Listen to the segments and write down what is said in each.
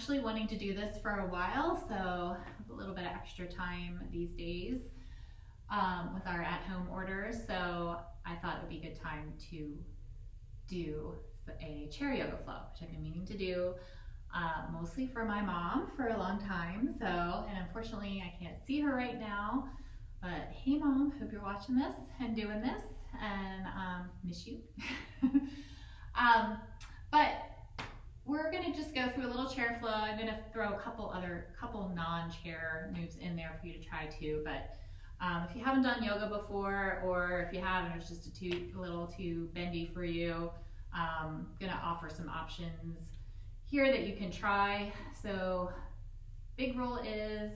actually wanting to do this for a while, so I have a little bit of extra time these days with our at-home orders, so I thought it would be a good time to do a chair yoga flow, which I've been meaning to do mostly for my mom for a long time. So, and unfortunately I can't see her right now, but hey Mom, hope you're watching this and doing this, and miss you. But we're gonna just go through a little chair flow. I'm gonna throw a couple non-chair moves in there for you to try too, but if you haven't done yoga before, or if you have and it's just a little too bendy for you, I'm gonna offer some options here that you can try. So big rule is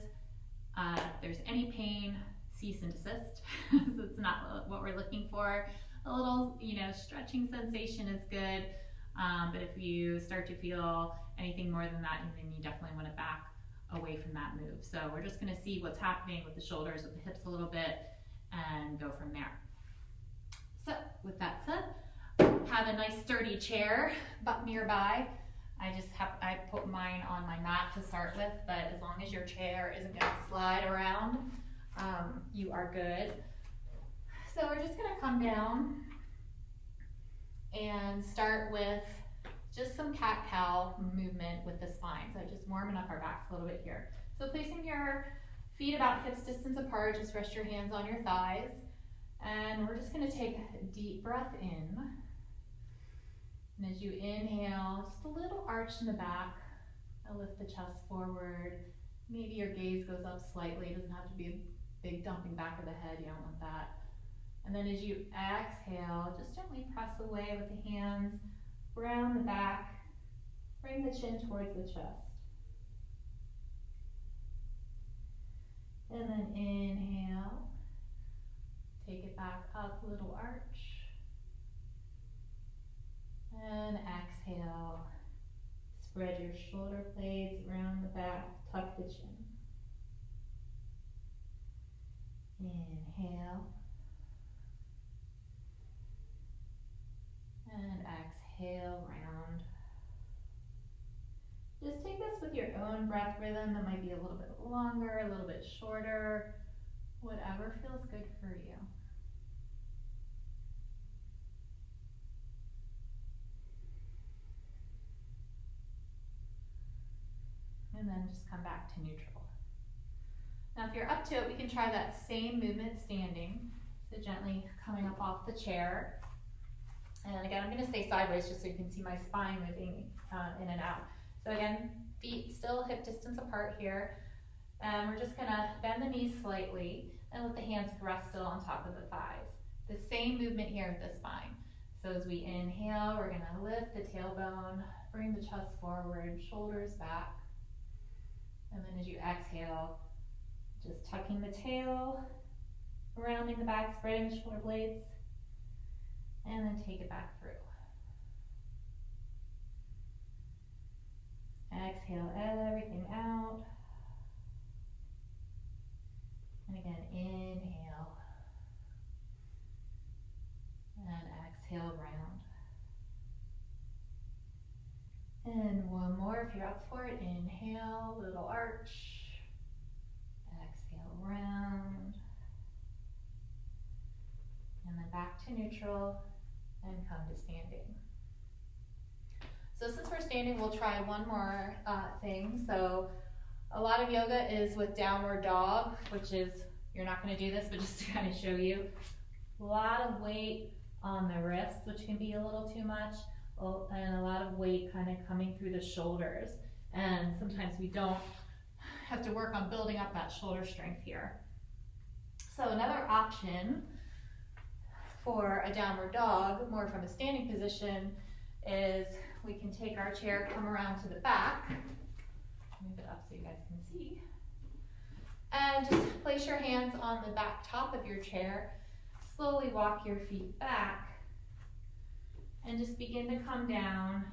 if there's any pain, cease and desist. So it's not what we're looking for. A little, stretching sensation is good, but if you start to feel anything more than that, then you definitely want to back away from that move. So we're just going to see what's happening with the shoulders, with the hips a little bit, and go from there. So with that said, have a nice sturdy chair nearby. I put mine on my mat to start with, but as long as your chair isn't going to slide around, you are good. So we're just going to come down and start with just some cat-cow movement with the spine. So just warming up our backs a little bit here. So placing your feet about hips distance apart, just rest your hands on your thighs. And we're just gonna take a deep breath in. And as you inhale, just a little arch in the back. I'll lift the chest forward. Maybe your gaze goes up slightly. It doesn't have to be a big dumping back of the head. You don't want that. And then as you exhale, just gently press away with the hands around the back, bring the chin towards the chest. And then inhale, take it back up, little arch. And exhale, spread your shoulder blades around the back, tuck the chin. Inhale. And exhale, round. Just take this with your own breath rhythm. That might be a little bit longer, a little bit shorter, whatever feels good for you. And then just come back to neutral. Now if you're up to it, we can try that same movement standing. So gently coming up off the chair. And again, I'm going to stay sideways just so you can see my spine moving in and out. So again, feet still hip distance apart here. And we're just going to bend the knees slightly and let the hands rest still on top of the thighs. The same movement here with the spine. So as we inhale, we're going to lift the tailbone, bring the chest forward, shoulders back. And then as you exhale, just tucking the tail, rounding the back, spreading the shoulder blades. And then take it back through. Exhale everything out. And again, inhale. And exhale, round. And one more if you're up for it. Inhale, little arch. Exhale, round. And then back to neutral. And come to standing. So since we're standing, we'll try one more thing. So a lot of yoga is with downward dog, which is, you're not going to do this, but just to kind of show you, a lot of weight on the wrists, which can be a little too much, and a lot of weight kind of coming through the shoulders. And sometimes we don't have to work on building up that shoulder strength here. So another option for a downward dog, more from a standing position, is we can take our chair, come around to the back, move it up so you guys can see, and just place your hands on the back top of your chair, slowly walk your feet back, and just begin to come down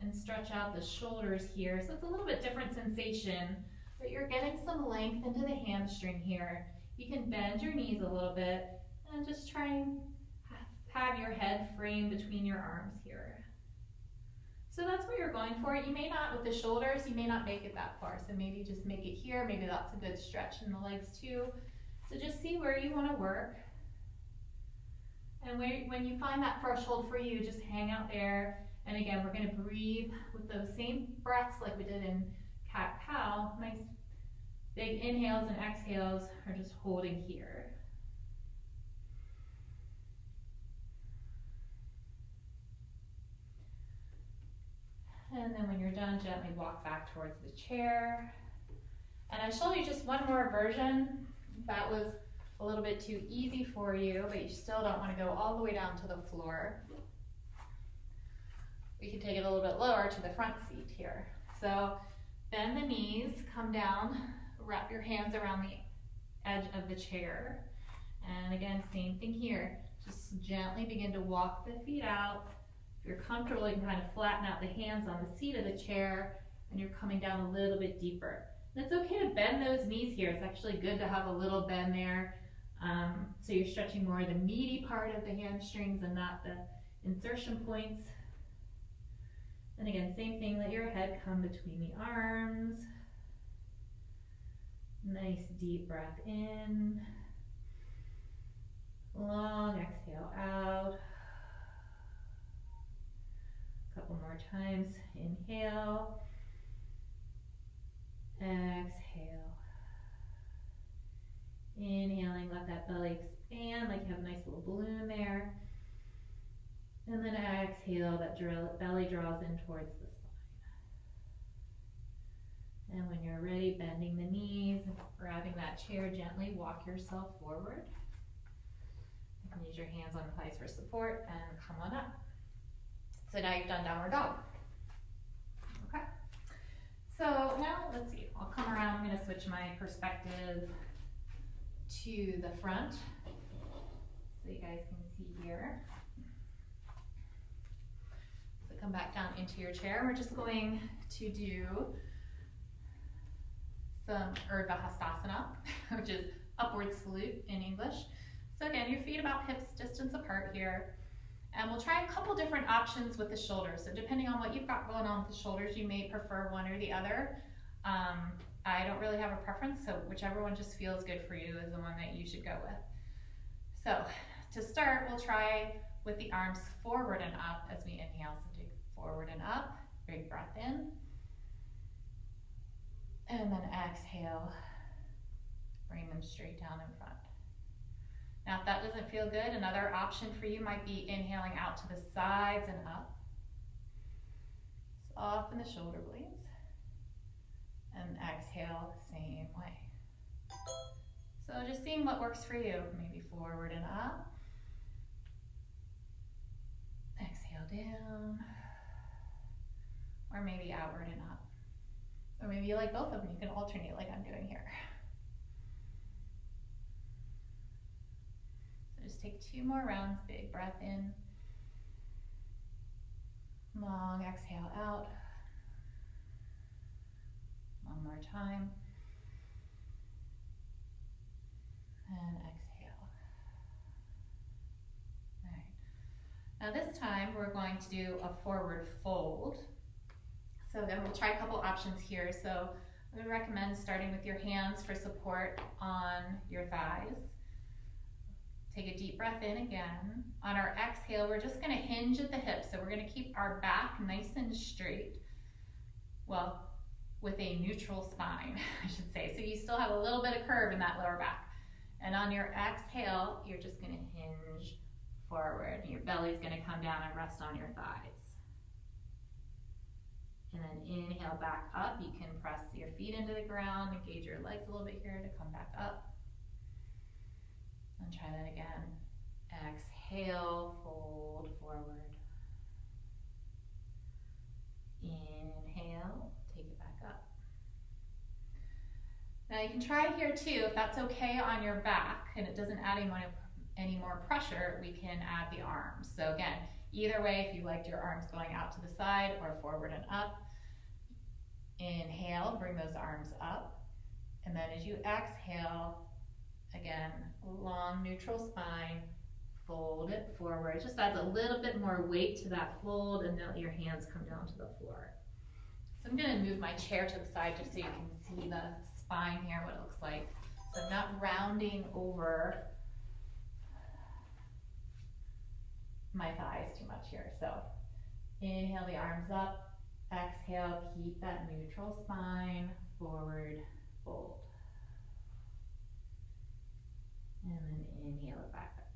and stretch out the shoulders here. So it's a little bit different sensation, but you're getting some length into the hamstring here. You can bend your knees a little bit, and just try and have your head framed between your arms here. So that's what you're going for. You may not, with the shoulders, you may not make it that far. So maybe just make it here. Maybe that's a good stretch in the legs too. So just see where you want to work. And when you find that first hold for you, just hang out there. And again, we're going to breathe with those same breaths like we did in cat-cow. Nice big inhales and exhales are just holding here. And then when you're done, gently walk back towards the chair. And I showed you just one more version. That was a little bit too easy for you, but you still don't want to go all the way down to the floor. We can take it a little bit lower to the front seat here. So bend the knees, come down, wrap your hands around the edge of the chair. And again, same thing here. Just gently begin to walk the feet out. If you're comfortable, you can kind of flatten out the hands on the seat of the chair, and you're coming down a little bit deeper. And it's okay to bend those knees here. It's actually good to have a little bend there. So you're stretching more the meaty part of the hamstrings and not the insertion points. And again, same thing, let your head come between the arms. Nice deep breath in. Long exhale out. A couple more times. Inhale. Exhale. Inhaling, let that belly expand like you have a nice little balloon there. And then exhale, that belly draws in towards the spine. And when you're ready, bending the knees, grabbing that chair, gently walk yourself forward. You can use your hands on thighs for support and come on up. So now you've done downward dog. Okay. So now, let's see, I'll come around, I'm gonna switch my perspective to the front so you guys can see here. So come back down into your chair. We're just going to do some Urdhva Hastasana, which is upward salute in English. So again, your feet about hips distance apart here. And we'll try a couple different options with the shoulders. So depending on what you've got going on with the shoulders, you may prefer one or the other. I don't really have a preference, so whichever one just feels good for you is the one that you should go with. So to start, we'll try with the arms forward and up as we inhale. So take forward and up, big breath in. And then exhale, bring them straight down in front. Now if that doesn't feel good, another option for you might be inhaling out to the sides and up. Soften the shoulder blades. And exhale the same way. So just seeing what works for you. Maybe forward and up. Exhale down. Or maybe outward and up. Or maybe you like both of them. You can alternate like I'm doing here. So just take 2 more rounds. Big breath in. Long exhale out. One more time. And exhale. All right. Now this time we're going to do a forward fold. So then we'll try a couple options here. So I would recommend starting with your hands for support on your thighs. Take a deep breath in again. On our exhale, we're just going to hinge at the hips. So we're going to keep our back nice and straight. Well, with a neutral spine, I should say. So you still have a little bit of curve in that lower back. And on your exhale, you're just gonna hinge forward. Your belly's gonna come down and rest on your thighs. And then inhale back up. You can press your feet into the ground, engage your legs a little bit here to come back up. And try that again. Exhale, fold forward. Inhale. Now you can try here too, if that's okay on your back and it doesn't add any more pressure, we can add the arms. So again, either way, if you liked your arms going out to the side or forward and up, inhale, bring those arms up. And then as you exhale, again, long neutral spine, fold it forward. It just adds a little bit more weight to that fold, and then let your hands come down to the floor. So I'm gonna move my chair to the side just so you can see the spine here, what it looks like. So I'm not rounding over my thighs too much here. So inhale the arms up, exhale, keep that neutral spine, forward, fold. And then inhale it back up.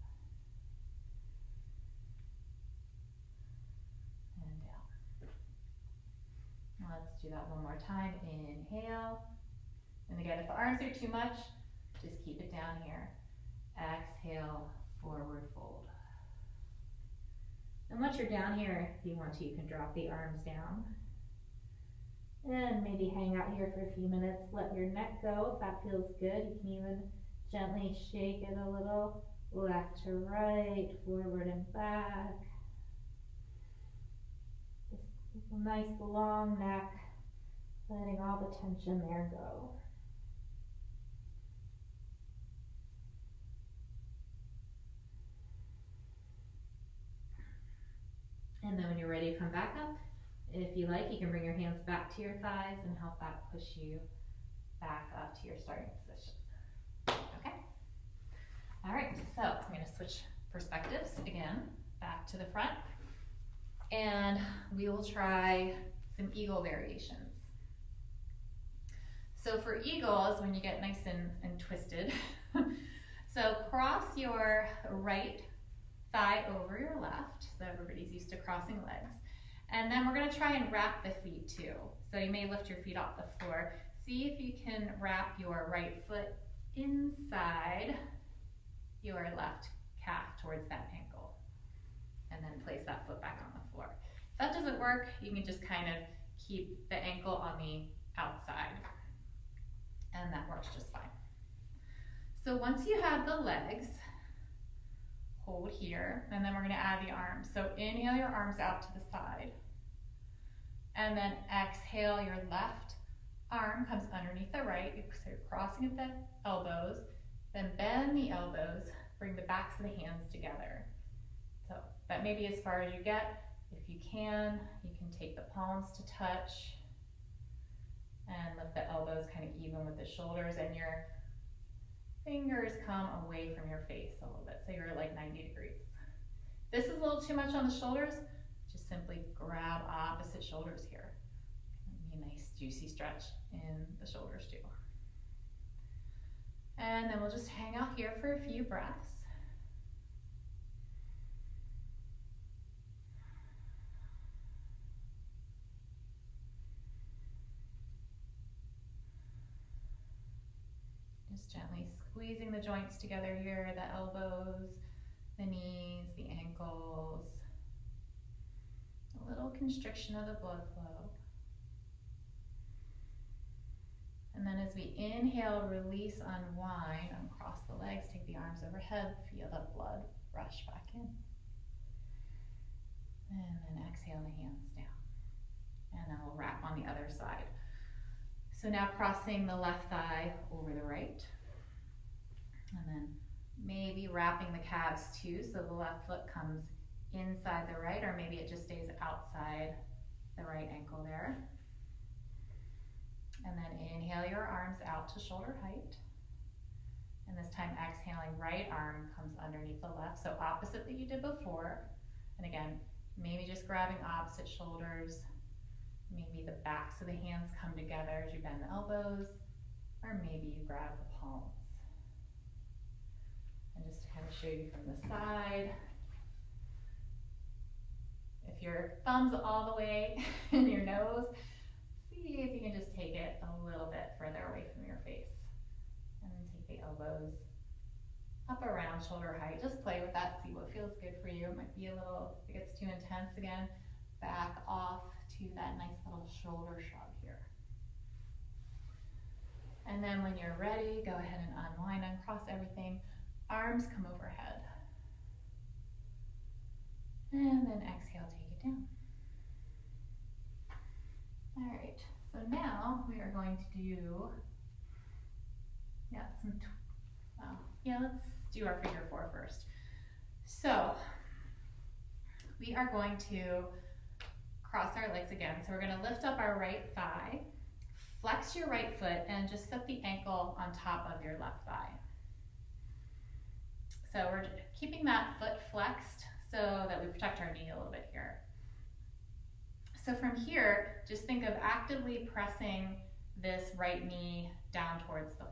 And down. Let's do that one more time. Inhale. And again, if the arms are too much, just keep it down here. Exhale, forward fold. And once you're down here, if you want to, you can drop the arms down. And maybe hang out here for a few minutes. Let your neck go if that feels good. You can even gently shake it a little, left to right, forward and back. Just a nice long neck, letting all the tension there go. And then when you're ready to come back up, if you like, you can bring your hands back to your thighs and help that push you back up to your starting position. Okay? All right, so I'm gonna switch perspectives again, back to the front. And we will try some eagle variations. So for eagles, when you get nice and twisted, so cross your right thigh over your left. So everybody's used to crossing legs. And then we're gonna try and wrap the feet too. So you may lift your feet off the floor. See if you can wrap your right foot inside your left calf towards that ankle. And then place that foot back on the floor. If that doesn't work, you can just kind of keep the ankle on the outside. And that works just fine. So once you have the legs, hold here, and then we're gonna add the arms. So inhale your arms out to the side. And then exhale, your left arm comes underneath the right. So you're crossing at the elbows, then bend the elbows, bring the backs of the hands together. So that may be as far as you get. If you can take the palms to touch and lift the elbows kind of even with the shoulders, and your fingers come away from your face a little bit. So you're like 90 degrees. This is a little too much on the shoulders. Just simply grab opposite shoulders here. Be a nice juicy stretch in the shoulders too. And then we'll just hang out here for a few breaths. Just gently squeezing the joints together here, the elbows, the knees, the ankles. A little constriction of the blood flow. And then as we inhale, release, unwind, uncross the legs, take the arms overhead, feel the blood rush back in. And then exhale the hands down. And then we'll wrap on the other side. So now crossing the left thigh over the right. And then maybe wrapping the calves too, so the left foot comes inside the right, or maybe it just stays outside the right ankle there. And then inhale your arms out to shoulder height. And this time exhaling, right arm comes underneath the left, so opposite that you did before. And again, maybe just grabbing opposite shoulders. Maybe the backs of the hands come together as you bend the elbows, or maybe you grab the palms. And just to kind of show you from the side, if your thumb's all the way in your nose, see if you can just take it a little bit further away from your face. And then take the elbows up around shoulder height. Just play with that, see what feels good for you. It might be a little, if it gets too intense again, back off to that nice little shoulder shrug here. And then when you're ready, go ahead and unwind, uncross everything. Arms come overhead. And then exhale, take it down. All right, so now we are going to do, let's do our figure four first. So we are going to cross our legs again. So we're going to lift up our right thigh, flex your right foot, and just set the ankle on top of your left thigh. So we're keeping that foot flexed so that we protect our knee a little bit here. So from here, just think of actively pressing this right knee down towards the